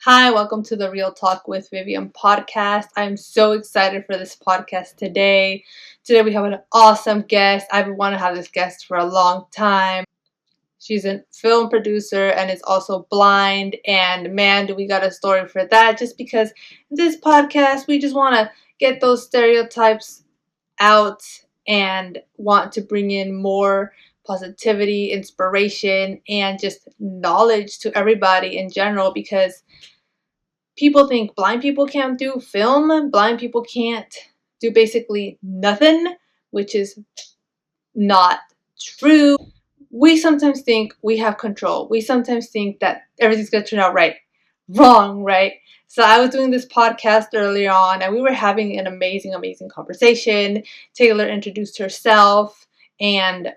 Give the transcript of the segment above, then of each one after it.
Hi, welcome to the Real Talk with Vivian podcast. I'm so excited for this podcast today. Today we have an awesome guest. I've been wanting to have this guest for a long time. She's a film producer and is also blind. And man, do we got a story for that. Just because this podcast, we just want to get those stereotypes out and want to bring in more positivity, inspiration, and just knowledge to everybody in general because people think blind people can't do film, blind people can't do basically nothing, which is not true. We sometimes think we have control. We sometimes think that everything's going to turn out right. Wrong, right? So I was doing this podcast earlier on and we were having an amazing conversation. Taylor introduced herself and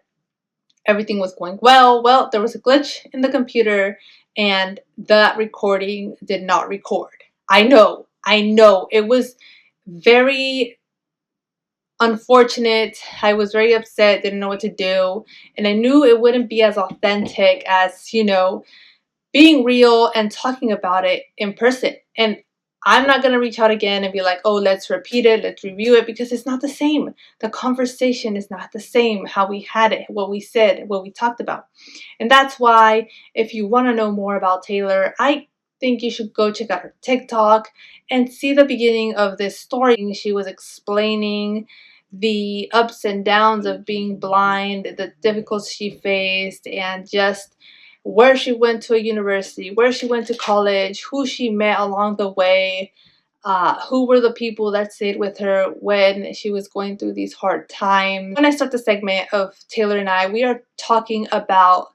everything was going well. Well, there was a glitch in the computer and that recording did not record. I know. It was very unfortunate. I was very upset, didn't know what to do. And I knew it wouldn't be as authentic as, being real and talking about it in person. And I'm not going to reach out again and be like, oh, let's repeat it, let's review it, because it's not the same. The conversation is not the same, how we had it, what we said, what we talked about. And that's why if you want to know more about Taylor, I think you should go check out her TikTok and see the beginning of this story. She was explaining the ups and downs of being blind, the difficulties she faced, and just where she went to a university, where she went to college, who she met along the way, who were the people that stayed with her when she was going through these hard times. When I start the segment of Taylor and I, we are talking about,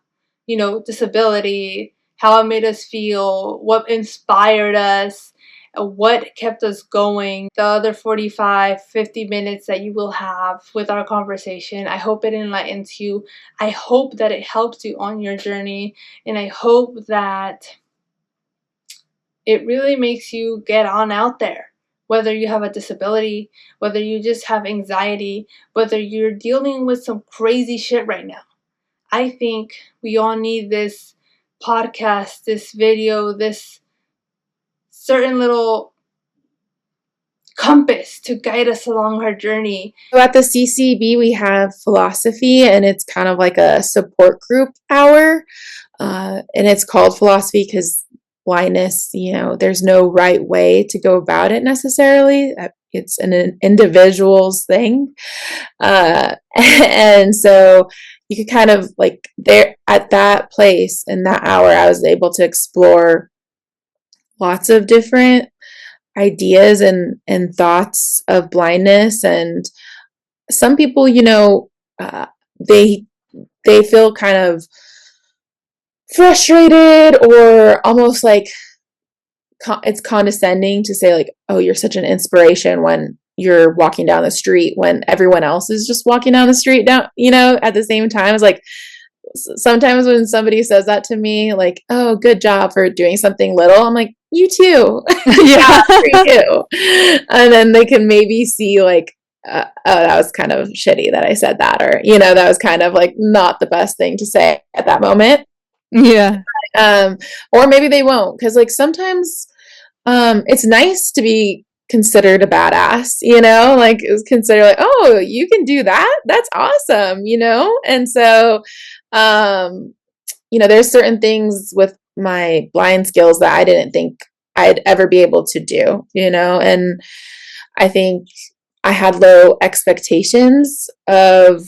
disability, how it made us feel, what inspired us, what kept us going. The other 45, 50 minutes that you will have with our conversation, I hope it enlightens you. I hope that it helps you on your journey. And I hope that it really makes you get on out there. Whether you have a disability, whether you just have anxiety, whether you're dealing with some crazy shit right now. I think we all need this podcast, this video, this certain little compass to guide us along our journey. So at the CCB, we have philosophy, and it's kind of like a support group hour. And it's called philosophy because blindness, there's no right way to go about it necessarily. It's an individual's thing. And so you could kind of like there at that place in that hour, I was able to explore lots of different ideas and thoughts of blindness. And some people, they feel kind of frustrated or almost like it's condescending to say like, oh, you're such an inspiration when you're walking down the street when everyone else is just walking down the street down, at the same time. It's like sometimes when somebody says that to me, like, oh, good job for doing something little, I'm like, you too. Yeah, for you. And then they can maybe see like, oh, that was kind of shitty that I said that, or, that was kind of like not the best thing to say at that moment. Yeah. Or maybe they won't, because like sometimes it's nice to be considered a badass, like it was considered like, oh, you can do that, that's awesome, and so there's certain things with my blind skills that I didn't think I'd ever be able to do, and I think I had low expectations of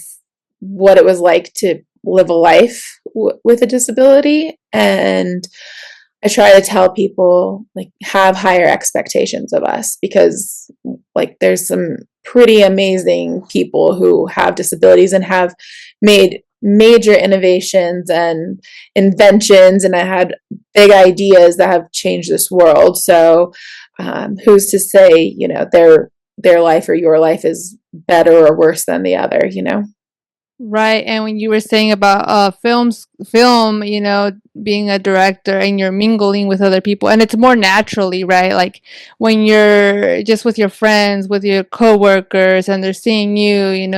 what it was like to live a life with a disability. And I try to tell people like have higher expectations of us, because like there's some pretty amazing people who have disabilities and have made major innovations and inventions, and I had big ideas that have changed this world. So who's to say, their life or your life is better or worse than the other, Right. And when you were saying about film, being a director and you're mingling with other people and it's more naturally, right? Like when you're just with your friends, with your coworkers, and they're seeing you,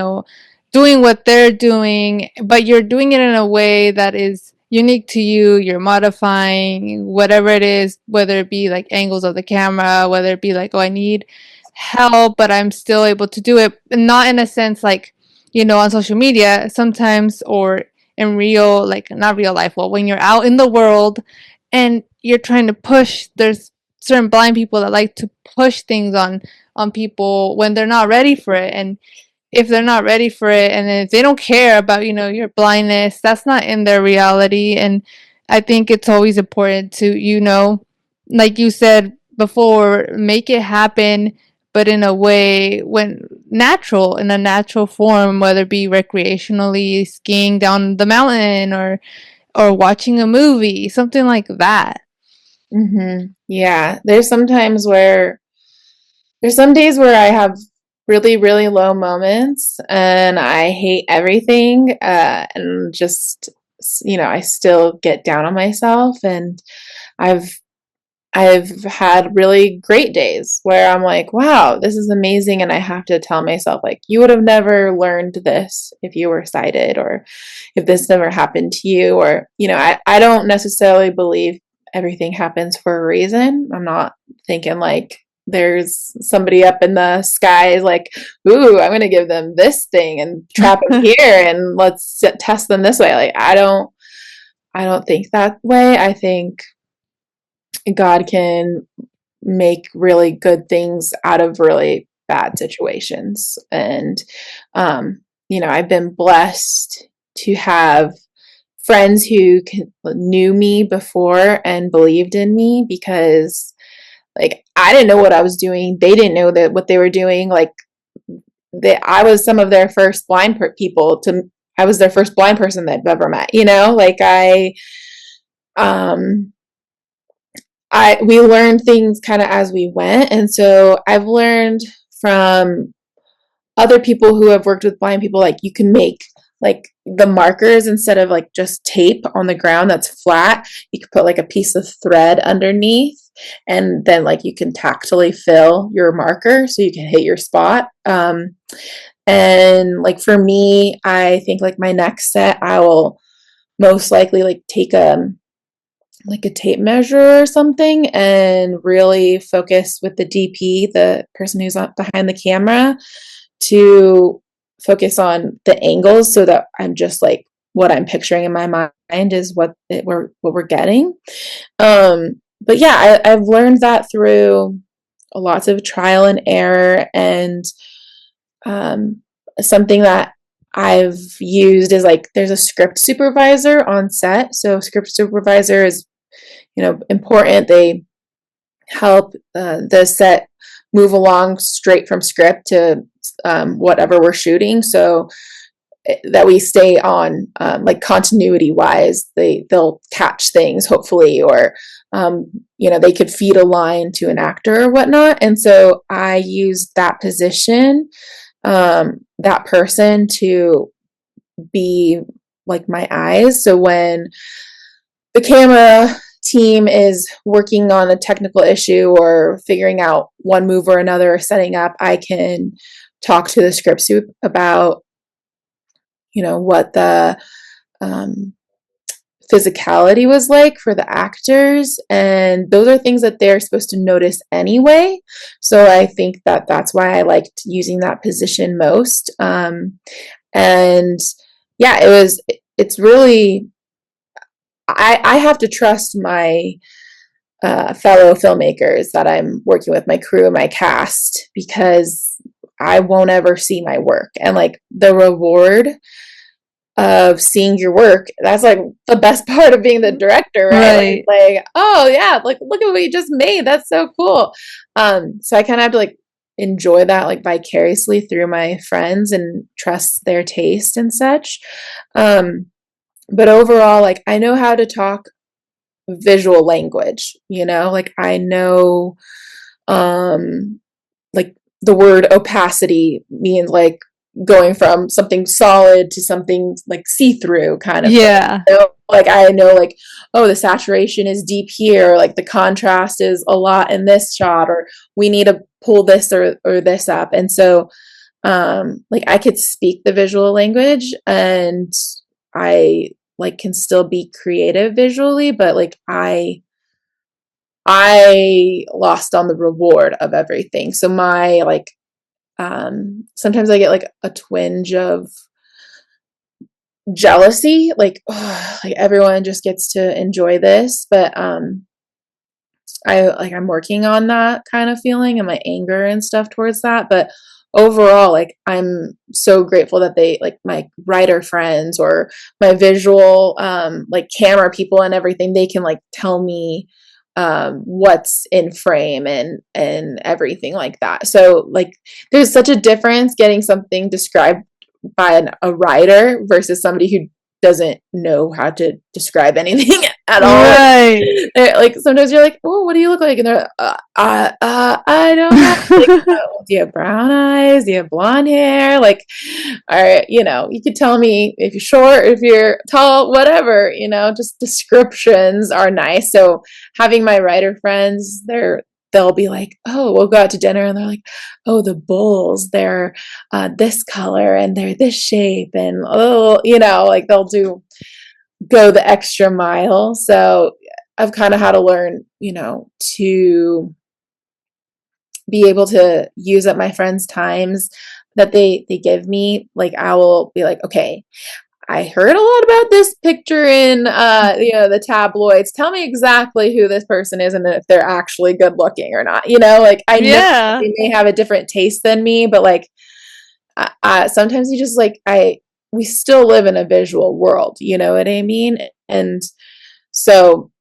doing what they're doing, but you're doing it in a way that is unique to you. You're modifying whatever it is, whether it be like angles of the camera, whether it be like, oh, I need help, but I'm still able to do it. Not in a sense like, on social media sometimes, or in real, like not real life. Well, when you're out in the world and you're trying to push, there's certain blind people that like to push things on people when they're not ready for it. And if they're not ready for it, and if they don't care about your blindness, that's not in their reality. And I think it's always important to like you said before, make it happen, but in a way when natural, in a natural form, whether it be recreationally skiing down the mountain, or watching a movie, something like that. Yeah, there's some days where I have really, really low moments and I hate everything. And just, I still get down on myself. And I've, I've had really great days where I'm like, wow, this is amazing. And I have to tell myself, like, you would have never learned this if you were sighted, or if this never happened to you. Or, I don't necessarily believe everything happens for a reason. I'm not thinking like there's somebody up in the skies like, ooh, I'm going to give them this thing and trap them here and let's test them this way. Like, I don't think that way. I think God can make really good things out of really bad situations. And, I've been blessed to have friends who knew me before and believed in me, because like I didn't know what I was doing. They didn't know that what they were doing. Like I was some of their first blind people to, I was their first blind person they've ever met, like um, we learned things kind of as we went. And so I've learned from other people who have worked with blind people, like you can make like the markers, instead of like just tape on the ground that's flat, you could put like a piece of thread underneath, and then like you can tactily fill your marker so you can hit your spot. And like for me, I think like my next set, I will most likely like take a tape measure or something and really focus with the DP, the person who's behind the camera, to focus on the angles so that I'm just like what I'm picturing in my mind is what we're getting. But yeah, I've learned that through lots of trial and error. And something that I've used is like there's a script supervisor on set. So script supervisor is important. They help the set move along straight from script to whatever we're shooting, so that we stay on like continuity wise. They'll catch things hopefully, or they could feed a line to an actor or whatnot. And so I use that position, that person, to be like my eyes. So when the camera team is working on a technical issue or figuring out one move or another or setting up, I can talk to the script soup about what the physicality was like for the actors, and those are things that they're supposed to notice anyway. So I think that that's why I liked using that position most. And yeah, it's really, I have to trust my fellow filmmakers that I'm working with, my crew, my cast, because I won't ever see my work. And like the reward of seeing your work, that's like the best part of being the director, right? Like, oh yeah, like look at what you just made. That's so cool. So I kind of have to like enjoy that like vicariously through my friends and trust their taste and such. But overall, like I know how to talk visual language, like I know like the word opacity means like going from something solid to something like see-through kind of yeah thing. So, like I know like, oh, the saturation is deep here, or like the contrast is a lot in this shot, or we need to pull this or this up. And so like I could speak the visual language, and I like can still be creative visually, but like I lost on the reward of everything. So my like sometimes I get like a twinge of jealousy, like like everyone just gets to enjoy this, but I'm working on that kind of feeling and my anger and stuff towards that. But overall, like I'm so grateful that they like my writer friends or my visual like camera people and everything, they can like tell me what's in frame and everything like that. So like there's such a difference getting something described by a writer versus somebody who doesn't know how to describe anything at all. Right. Like sometimes you're like, oh, what do you look like? And they're I don't know. Like, oh, do you have brown eyes? Do you have blonde hair? Like, all right, you could tell me if you're short, if you're tall, whatever, just descriptions are nice. So having my writer friends, they'll be like, oh, we'll go out to dinner and they're like, oh, the bowls, they're this color and they're this shape. And, oh, like they'll go the extra mile. So I've kind of had to learn, to be able to use up my friends' times that they give me. Like I will be like, okay, I heard a lot about this picture in the tabloids. Tell me exactly who this person is and if they're actually good looking or not. Like I know Yeah. they may have a different taste than me, but like sometimes you just like we still live in a visual world, you know what I mean? And so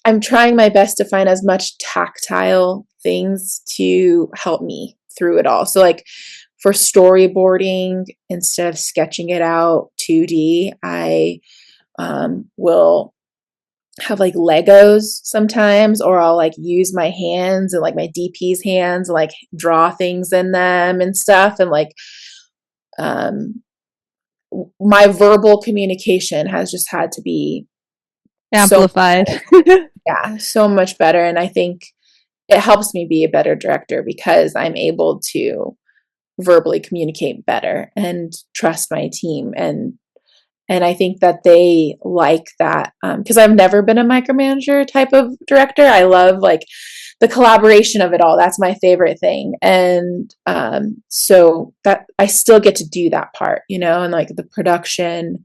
I'm trying my best to find as much tactile things to help me through it all. So like for storyboarding, instead of sketching it out 2D, I will have like Legos sometimes, or I'll like use my hands and like my DP's hands and like draw things in them and stuff. And like um, my verbal communication has just had to be Amplified. so much better. And I think it helps me be a better director because I'm able to verbally communicate better and trust my team. And I think that they like that because I've never been a micromanager type of director. I love like the collaboration of it all. That's my favorite thing. And so that I still get to do that part, and like the production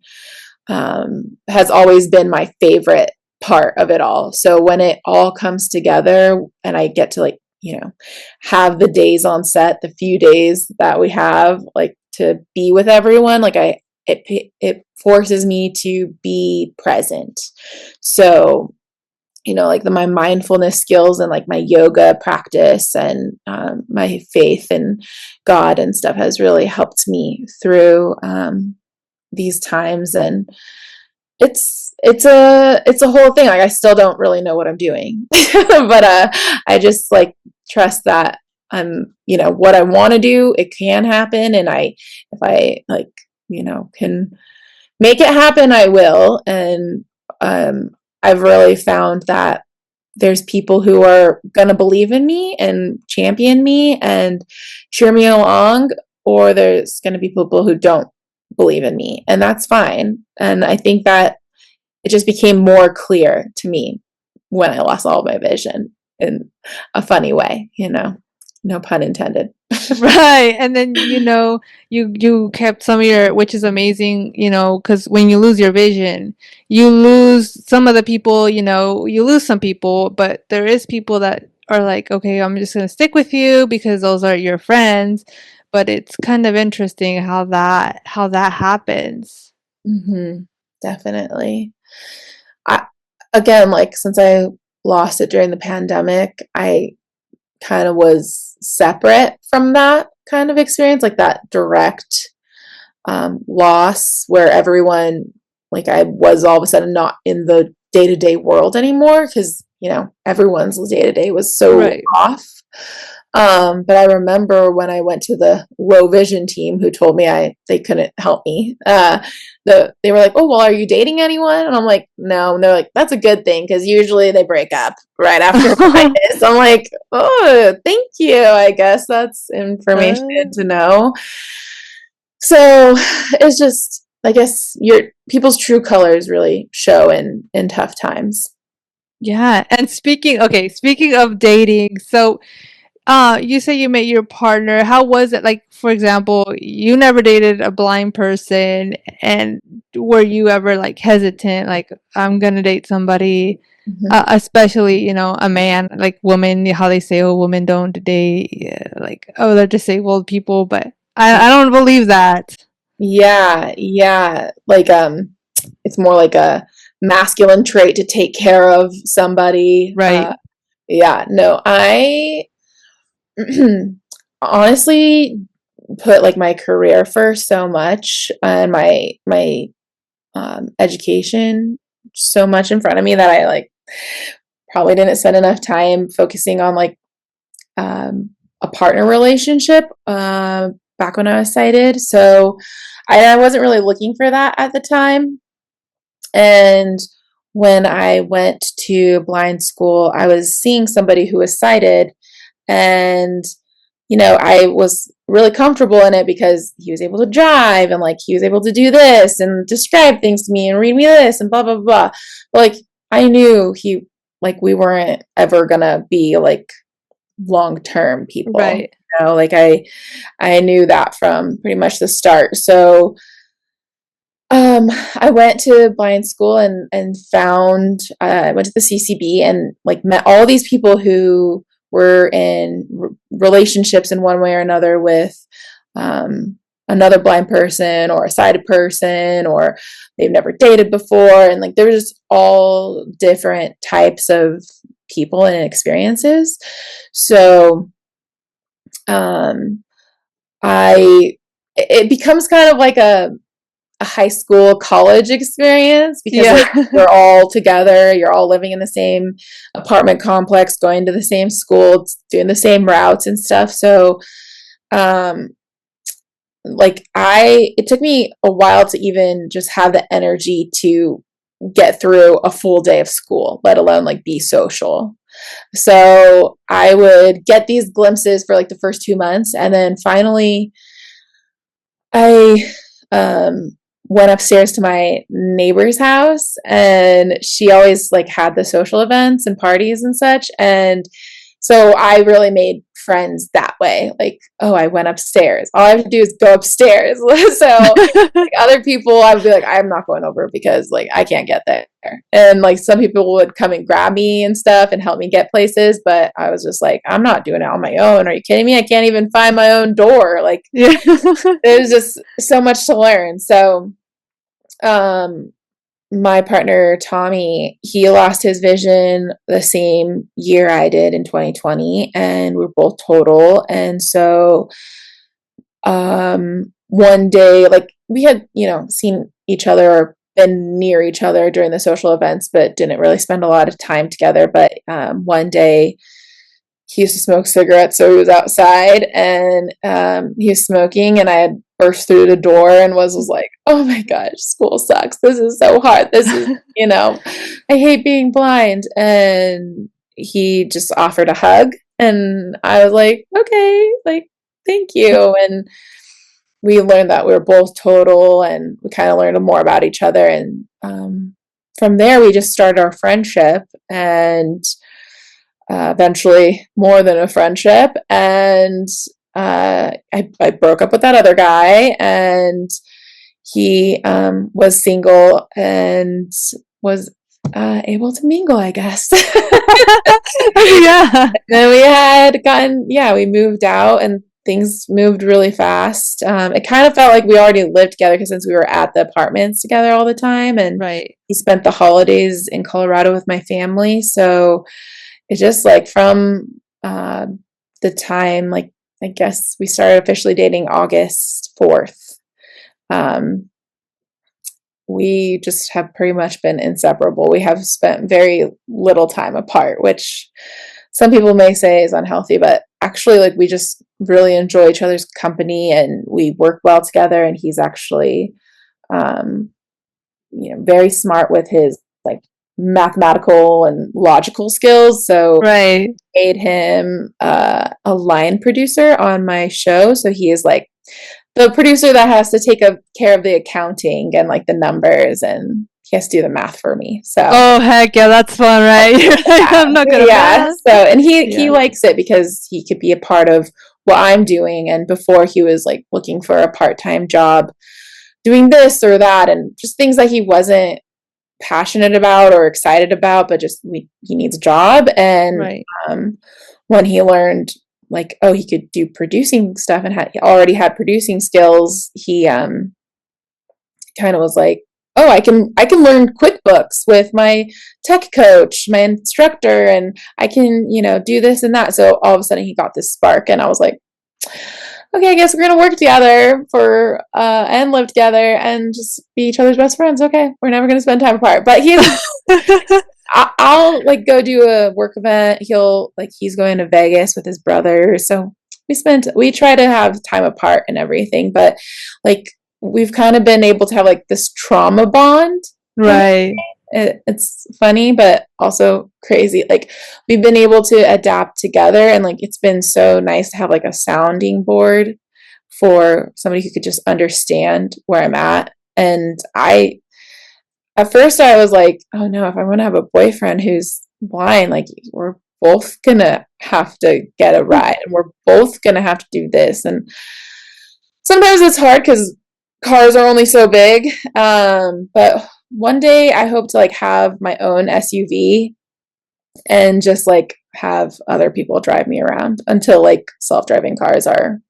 has always been my favorite part of it all. So when it all comes together and I get to like, have the days on set, the few days that we have like to be with everyone, like it forces me to be present. So, like my mindfulness skills and like my yoga practice and my faith in God and stuff has really helped me through these times. And it's a whole thing. Like I still don't really know what I'm doing, but I just like trust that I'm, what I want to do, it can happen. And if I like, can make it happen, I will. And I've really found that there's people who are going to believe in me and champion me and cheer me along, or there's going to be people who don't believe in me, and that's fine. And I think that it just became more clear to me when I lost all my vision in a funny way, no pun intended. Right. And then, you kept some of your, which is amazing, because when you lose your vision, you lose some of the people, you lose some people, but there is people that are like, okay, I'm just going to stick with you because those are your friends. But it's kind of interesting how that happens. Mm-hmm. Definitely. Again, like since I lost it during the pandemic, I kind of was separate from that kind of experience, like that direct loss where everyone, like I was all of a sudden not in the day-to-day world anymore because, everyone's day-to-day was so off. But I remember when I went to the low vision team who told me they couldn't help me. They were like, oh, well, are you dating anyone? And I'm like, no. And they're like, that's a good thing because usually they break up right after this. I'm like, oh, thank you. I guess that's information to know. So it's just, I guess your people's true colors really show in tough times. Yeah. And speaking of dating, so you say you met your partner. How was it? Like, for example, you never dated a blind person, and were you ever like hesitant, like I'm gonna date somebody, Mm-hmm. especially, a man, like women, how they say, oh, women don't date, like, oh, they're disabled people, but I don't believe that. Yeah, yeah. Like it's more like a masculine trait to take care of somebody. Right. Yeah, no, I honestly put like my career first so much and my education so much in front of me that I like probably didn't spend enough time focusing on like a partner relationship back when I was sighted. So I wasn't really looking for that at the time. And when I went to blind school, I was seeing somebody who was sighted, and I was really comfortable in it because he was able to drive and like he was able to do this and describe things to me and read me this and blah blah blah. But like I knew he like we weren't ever gonna be like long term people. Right. Like I knew that from pretty much the start. So I went to blind school and found I went to the CCB and like met all these people who were in relationships in one way or another with another blind person or a sighted person, or they've never dated before, and like there was just all different types of people and experiences. So um, I it becomes kind of like a high school college experience because like Yeah. you're all together, you're all living in the same apartment complex, going to the same school, doing the same routes and stuff. So um like I it took me a while to even just have the energy to get through a full day of school, let alone like be social. So I would get these glimpses for like the first 2 months, and then finally I went upstairs to my neighbor's house, and she always like had the social events and parties and such, and so I really made friends that way. Like, oh, I went upstairs. All I have to do is go upstairs. So like other people, I would be like, I'm not going over because like I can't get there. And like some people would come and grab me and stuff and help me get places, but I was just like, I'm not doing it on my own. Are you kidding me? I can't even find my own door. Like Yeah. there's just so much to learn. So um my partner Tommy, he lost his vision the same year I did in 2020, and we're both total. And so one day like we had seen each other or been near each other during the social events but didn't really spend a lot of time together. But one day he used to smoke cigarettes, so he was outside and he was smoking, and I had burst through the door and was like, oh my gosh, school sucks, this is so hard, this is I hate being blind. And he just offered a hug, and I was like, okay, like thank you. And we learned that we were both total, and we kind of learned more about each other. And from there we just started our friendship, and eventually more than a friendship. And I broke up with that other guy, and he was single and was able to mingle, I guess. Yeah. Then we had gotten, yeah, we moved out and things moved really fast. It kind of felt like we already lived together because since we were at the apartments together all the time, and Right. he spent the holidays in Colorado with my family. So it's just like from the time, like I guess we started officially dating August 4th. Um, we just have pretty much been inseparable. We have spent very little time apart, which some people may say is unhealthy, but actually, like we just really enjoy each other's company and we work well together. And he's actually, um, very smart with his like mathematical and logical skills. So Right. made him a line producer on my show. So he is like the producer that has to take care of the accounting and like the numbers, and he has to do the math for me. So Oh heck yeah, that's fun, right? You're like, I'm not good at math. So, and he Yeah. likes it because he could be a part of what I'm doing. And before, he was like looking for a part-time job doing this or that, and just things that he wasn't passionate about or excited about, but just he needs a job. And Right. when he learned like, oh, he could do producing stuff and he already had producing skills, he kind of was like, oh, I can learn QuickBooks with my tech coach, my instructor, and I can, do this and that. So all of a sudden he got this spark, and I was like, okay, I guess we're gonna work together for and live together and just be each other's best friends. Okay, we're never gonna spend time apart. But I'll like go do a work event. He's going to Vegas with his brother, so we try to have time apart and everything. But like we've kind of been able to have like this trauma bond. Right. It's funny, but also crazy. Like we've been able to adapt together, and like it's been so nice to have like a sounding board for somebody who could just understand where I'm at. And at first I was like, oh no, if I'm going to have a boyfriend who's blind, like we're both going to have to get a ride, and we're both going to have to do this. And sometimes it's hard because cars are only so big. But one day I hope to like have my own SUV and just like have other people drive me around until like self-driving cars are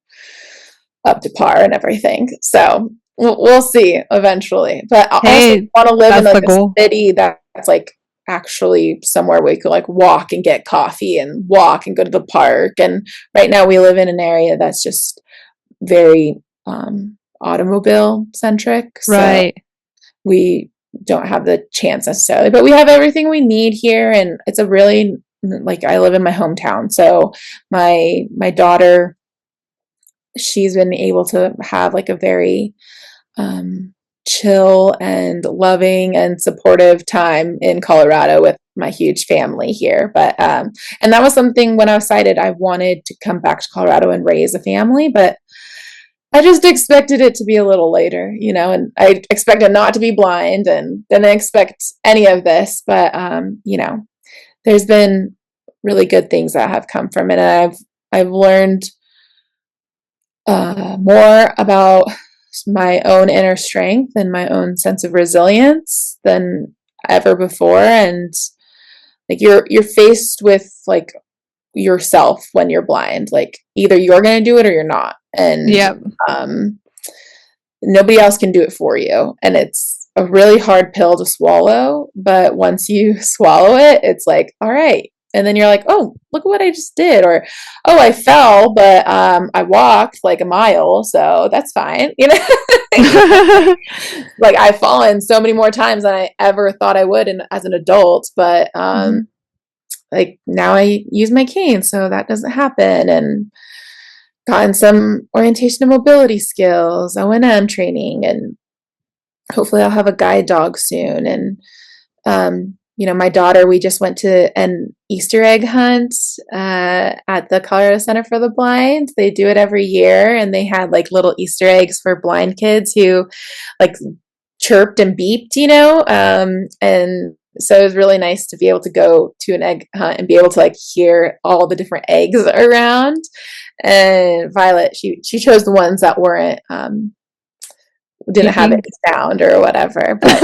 up to par and everything. So we'll see eventually. But I also want to live in like a city that's like actually somewhere where you could like walk and get coffee and walk and go to the park. And right now we live in an area that's just very automobile centric. Right. So we don't have the chance necessarily, but we have everything we need here. And it's a really, like, I live in my hometown. So my daughter, she's been able to have like a very chill and loving and supportive time in Colorado with my huge family here. But and that was something when I was sighted, I wanted to come back to Colorado and raise a family, but I just expected it to be a little later, and I expected not to be blind and didn't expect any of this. But, there's been really good things that have come from it. And I've learned more about my own inner strength and my own sense of resilience than ever before. And like you're faced with like yourself when you're blind. Like either you're going to do it or you're not. And nobody else can do it for you. And it's a really hard pill to swallow. But once you swallow it, it's like, all right. And then you're like, oh, look at what I just did. Or, oh, I fell, but I walked like a mile. So that's fine. Like I've fallen so many more times than I ever thought I would as an adult. But like now I use my cane, so that doesn't happen. And gotten some orientation and mobility skills, O&M training, and hopefully I'll have a guide dog soon. And my daughter, we just went to an Easter egg hunt at the Colorado Center for the Blind. They do it every year, and they had like little Easter eggs for blind kids who like chirped and beeped, and so it was really nice to be able to go to an egg hunt and be able to like hear all the different eggs around. And Violet, she chose the ones that weren't didn't have any sound or whatever, but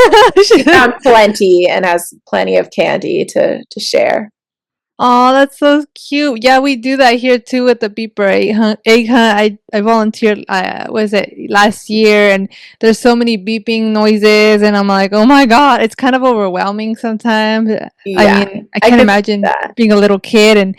she found plenty and has plenty of candy to share. Oh, that's so cute. Yeah, we do that here too with the beeper egg hunt. I volunteered, was it last year? And there's so many beeping noises, and I'm like, oh my God, it's kind of overwhelming sometimes. Yeah. I mean, I can't imagine being a little kid and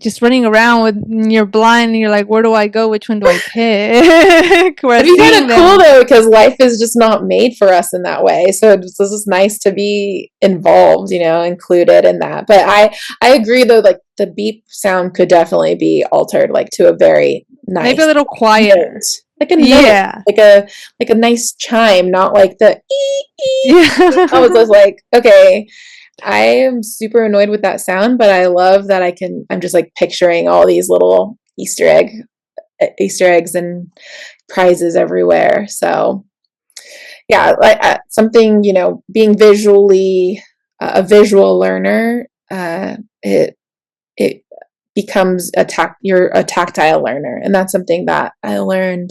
just running around when you're blind and you're like, where do I go? Which one do I pick? It'd be kind of cool though, because life is just not made for us in that way. So this is nice to be involved, included in that. But I agree though, like the beep sound could definitely be altered, like to a very nice, maybe a little quieter, like a note, like a nice chime, not like the ee. I was just like, okay. I am super annoyed with that sound, but I love that I'm just like picturing all these little Easter eggs and prizes everywhere. So yeah, like something, being visually a visual learner, it becomes you're a tactile learner, and that's something that I learned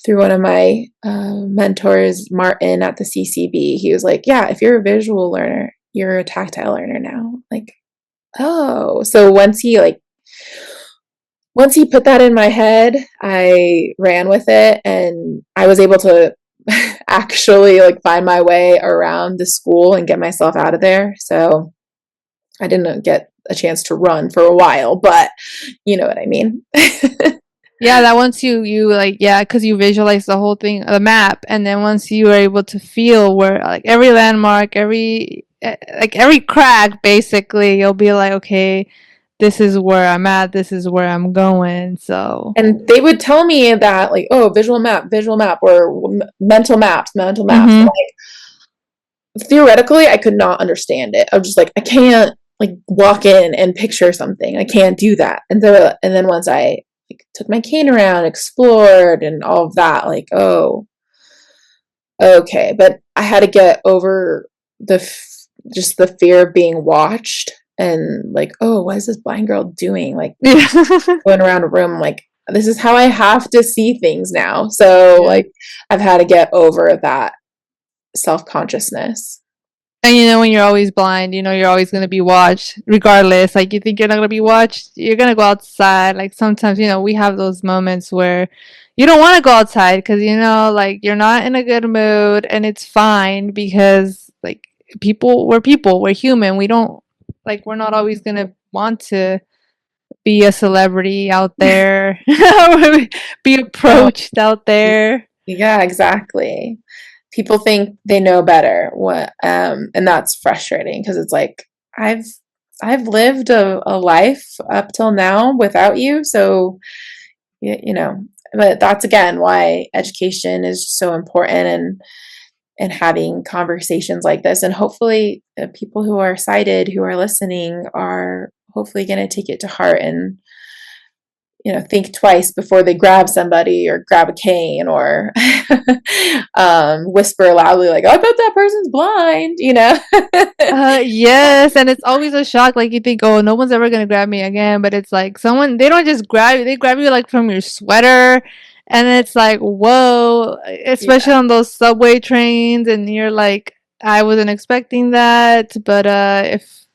through one of my mentors, Martin at the CCB. He was like, yeah, if you're a visual learner, you're a tactile learner now. Like, oh, so once he put that in my head, I ran with it, and I was able to actually like find my way around the school and get myself out of there. So I didn't get a chance to run for a while, but you know what I mean. Yeah, that once you like, yeah, because you visualize the whole thing, the map, and then once you are able to feel where like every landmark, every crack, basically, you'll be like, okay, this is where I'm at, this is where I'm going. So And they would tell me that, like, oh, visual map, or mental maps, mental maps. mm-hmm. Like, theoretically, I could not understand it. I was just like, I can't like walk in and picture something. I can't do that. And then once I like, took my cane around, explored, and all of that, like, oh, okay. But I had to get over just the fear of being watched, and like, oh, what is this blind girl doing? Like, going around a room, like, this is how I have to see things now. So Yeah. like, I've had to get over that self-consciousness. And when you're always blind, you're always going to be watched regardless. Like, you think you're not going to be watched, you're going to go outside. Like, sometimes, we have those moments where you don't want to go outside because, like, you're not in a good mood, and it's fine because, like, we're human. We don't, like, we're not always going to want to be a celebrity out there, be approached out there. Yeah, exactly. People think they know better, and that's frustrating because it's like, I've lived a life up till now without you. So but that's again why education is so important, and having conversations like this, and hopefully people who are sighted who are listening are hopefully going to take it to heart, and think twice before they grab somebody or grab a cane, or whisper loudly like, I bet that person's blind. Yes, and it's always a shock. Like, you think, oh, no one's ever gonna grab me again, but it's like they don't just grab you; they grab you like from your sweater, and it's like, whoa! Especially Yeah. on those subway trains, and you're like, I wasn't expecting that. But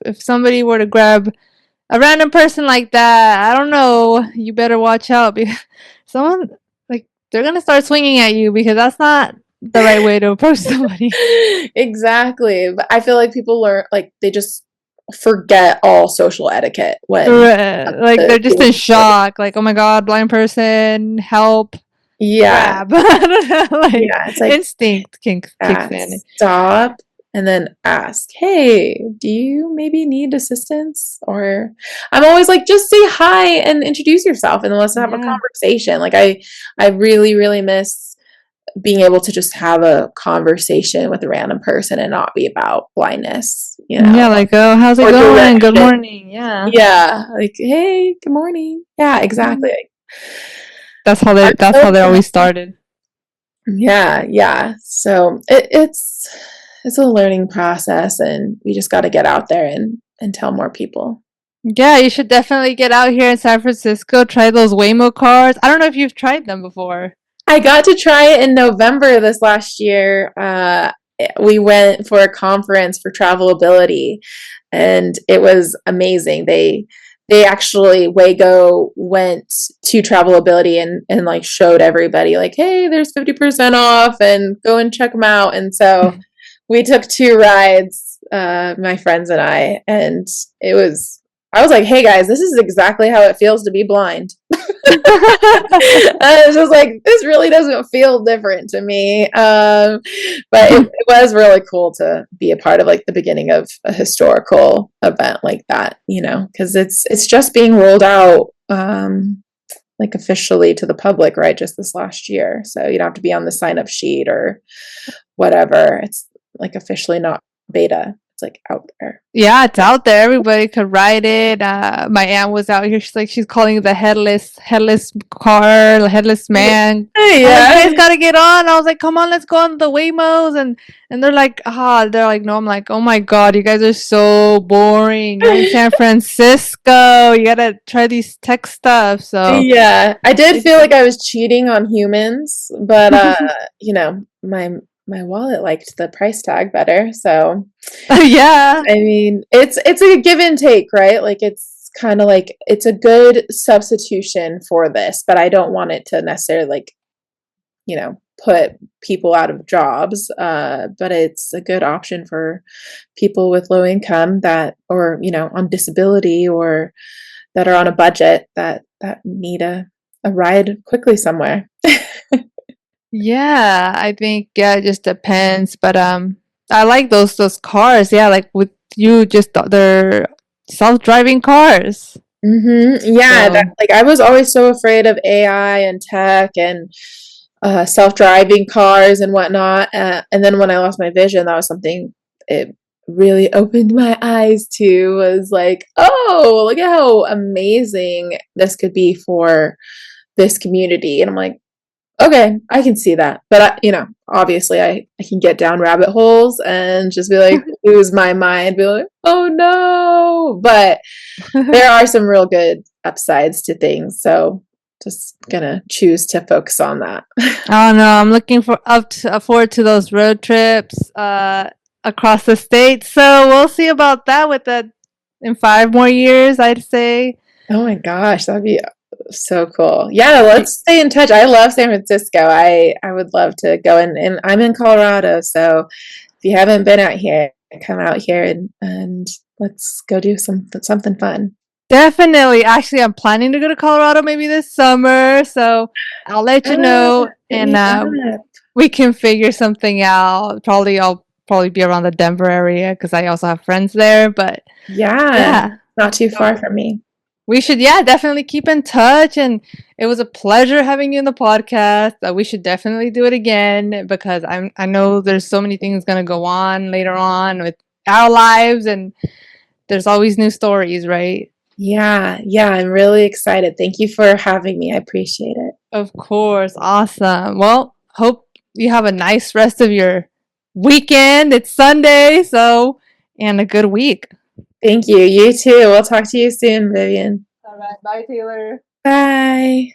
if somebody were to grab a random person like that, I don't know. You better watch out because someone like they're gonna start swinging at you because that's not the right way to approach somebody. Exactly. But I feel like people learn, like, they just forget all social etiquette when Like, they're just in shock. Like, oh my god, blind person, help, yeah, grab. I don't know. Like, yeah, it's like, instinct kicks in. stop and then ask, hey, do you maybe need assistance? Or I'm always like, just say hi and introduce yourself, and let's have a Yeah. conversation. Like, I really, really miss being able to just have a conversation with a random person and not be about blindness, Yeah, like, oh, how's it or going? Good direction. morning. Yeah. Yeah, like, hey, good morning. Yeah, exactly. That's how they always started. Yeah. So it's a learning process, and we just got to get out there and tell more people. Yeah, you should definitely get out here in San Francisco, try those Waymo cars. I don't know if you've tried them before. I got to try it in November this last year. We went for a conference for travelability, and it was amazing. They actually, Wago went to travelability and like showed everybody like, hey, there's 50% off, and go and check them out. And so we took 2 rides, my friends and and I was like, hey guys, this is exactly how it feels to be blind. I was just like, this really doesn't feel different to me. But it was really cool to be a part of like the beginning of a historical event like that, because it's just being rolled out, like officially to the public, right? Just this last year. So you don't have to be on the sign up sheet or whatever. It's like officially not beta. It's like out there. Yeah, it's out there. Everybody could ride it. My aunt was out here. She's calling it the headless car, the headless man. I'm like, you Yeah. guys gotta get on. I was like, come on, let's go on the Waymos, and they're like, no. I'm like, oh my god, you guys are so boring. You're in San Francisco. You gotta try these tech stuff. So, Yeah, I did feel like I was cheating on humans, but you know, my wallet liked the price tag better. So, yeah. I mean, it's a give and take, right? Like it's kind of like it's a good substitution for this, but I don't want it to necessarily like, you know, put people out of jobs. But it's a good option for people with low income that, or you know, on disability or that are on a budget that need a ride quickly somewhere. Yeah, I think yeah, it just depends. But I like those cars. Yeah, like with you, just they're self-driving cars. Yeah, that So like I was always so afraid of AI and tech and self-driving cars and whatnot. And then when I lost my vision, that was something it really opened my eyes to was like, oh, look at how amazing this could be for this community. And I'm like, okay, I can see that. But you know, obviously I can get down rabbit holes and just be like lose my mind, be like, oh no. But there are some real good upsides to things. So just gonna choose to focus on that. I don't know. I'm looking forward to those road trips across the state. So we'll see about that with the in 5 more years, I'd say. Oh my gosh, that'd be so cool. Yeah, let's stay in touch. I love San Francisco. I would love to go and I'm in Colorado, so if you haven't been out here, come out here and let's go do something fun. Definitely. Actually, I'm planning to go to Colorado maybe this summer, so I'll let you Ah, know, hit and me up. we can figure something out. I'll probably be around the Denver area because I also have friends there. But Yeah, yeah, not too so far from me. we should yeah definitely keep in touch. And it was a pleasure having you in the podcast. We should definitely do it again because I know there's so many things gonna go on later on with our lives, and there's always new stories, right? Yeah, yeah, I'm really excited. Thank you for having me. I appreciate it. Of course. Awesome. Well, hope you have a nice rest of your weekend. It's Sunday, so and a good week. Thank you. You too. We'll talk to you soon, Vivian. All right. Bye, Taylor. Bye.